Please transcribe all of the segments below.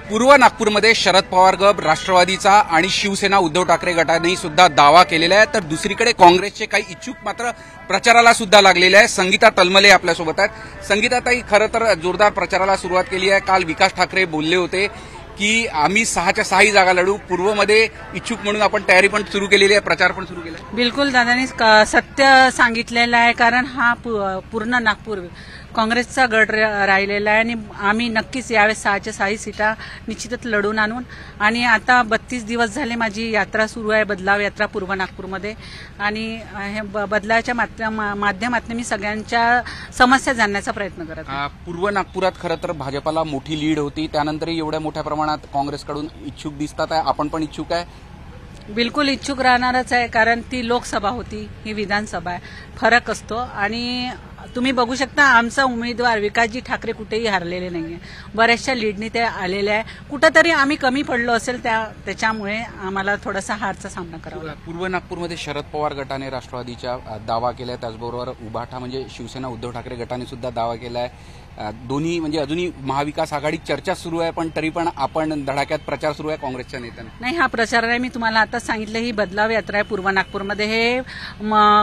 पूर्व नागपूरमध्ये शरद पवार गट, राष्ट्रवादीचा आणि शिवसेना उद्धव ठाकरे गटाने सुद्धा दावा केलेला आहे, तर दुसरीकडे काँग्रेसचे काही इच्छुक मात्र प्रचाराला सुद्धा लागलेले आहे। संगीता तलमले आपल्यासोबत आहेत। संगीताताई, खरं तर जोरदार प्रचाराला सुरुवात केली आहे। काल विकास ठाकरे बोलले होते की आम्ही 6च्या 6 जागा लढू। पूर्वमध्ये इच्छुक म्हणून आपण तयारी पण सुरू केलेली आहे, प्रचार पण सुरू केला आहे। बिलकुल दादानी सत्य सांगितलेलं आहे, कारण हा पूर्ण नागपूर काँग्रेसचा गट राहिलेला आहे आणि आम्ही नक्कीच यावेळेस 6च्या 6 सीटा निश्चितच लढून आणून। आणि आता 32 दिवस झाले माझी यात्रा सुरू आहे, बदलाव यात्रा पूर्व नागपूरमध्ये, आणि हे बदलावाच्या माध्यमातून मी सगळ्यांच्या समस्या जाणण्याचा प्रयत्न करत आहे। पूर्व नागपुरात खरं तर भाजपाला मोठी लीड होती, त्यानंतरही एवढ्या मोठ्या प्रमाणात काँग्रेसकडून इच्छुक दिसतात आहे। आपण पण इच्छुक आहे? बिलकुल इच्छुक राहणारच आहे, कारण ती लोकसभा होती, ही विधानसभा आहे, फरक असतो। आणि तुम्ही बघू शकता आमचा उमेदवार विकासजी ठाकरे कुठेही हारलेले नाहीये, बऱ्याचशा लीडनी ते आलेले आहे। कुठेतरी आम्ही कमी पडलो असेल, त्याच्यामुळे आम्हाला थोडासा हारचा सामना करावा लागला। पूर्व नागपूरमध्ये शरद पवार गटाने राष्ट्रवादीचा दावा केलाय, त्याचबरोबर उभाठा म्हणजे शिवसेना उद्धव ठाकरे गटाने सुद्धा दावा केलाय। दोन्ही म्हणजे अजूनही महाविकास आघाडी चर्चा सुरू आहे, पण तरी पण आपण धडाक्यात प्रचार सुरू आहे काँग्रेसच्या नेत्यांना। नाही, हा प्रचार आहे, मी तुम्हाला आता सांगितलं, ही बदलाव यात्रा आहे पूर्व नागपूरमध्ये। हे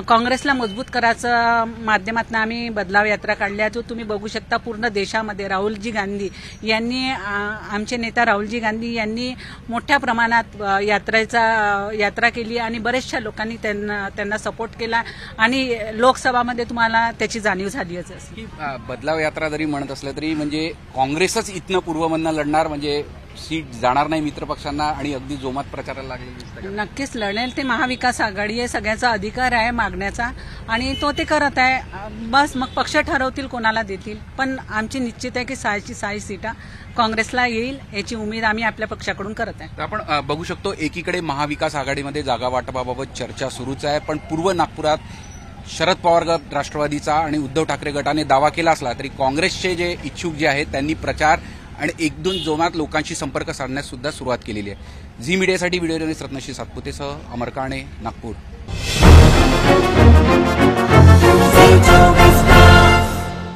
काँग्रेसला मजबूत करायचं माध्यमातून आम्ही बदलाव यात्रा काढल्या, जो तुम्ही बघू शकता पूर्ण देशामध्ये। राहुलजी गांधी यांनी, आमचे नेता राहुलजी गांधी यांनी मोठ्या प्रमाणात यात्रा केली आणि बरेचशा लोकांनी त्यांना सपोर्ट केला, आणि लोकसभामध्ये तुम्हाला त्याची जाणीव झालीच असेल। बदलाव यात्रा जरी म्हणत असलं तरी म्हणजे काँग्रेसच इथनं पूर्वमधनं लढणार, म्हणजे सीट जाणार नाही मित्र पक्षांना, आणि अगदी जोमात प्रचाराला लागले। नक्कीच लढेल ते, महाविकास आघाडी आहे, सगळ्याचा अधिकार आहे मागण्याचा, आणि तो ते करत आहे। बस मग पक्ष ठरवतील कोणाला देतील, पण आमची निश्चित आहे की 6ची 6 सीटा काँग्रेसला येईल, याची उमेद आम्ही आपल्या पक्षाकडून करत आहे। आपण बघू शकतो एकीकडे महाविकास आघाडीमध्ये जागा वाटपाबाबत चर्चा सुरूच आहे, पण पूर्व नागपुरात शरद पवार गट, राष्ट्रवादीचा आणि उद्धव ठाकरे गटाने दावा केला असला तरी काँग्रेसचे जे इच्छुक जे आहेत त्यांनी प्रचार आणि 1-2 जोमात लोकांशी संपर्क साधण्यास सुद्धा सुरुवात केलेली आहे। झी मीडियासाठी व्हिडिओ जर्नलिस्ट रत्नश्री सातपुतेसह अमर काणे, नागपूर।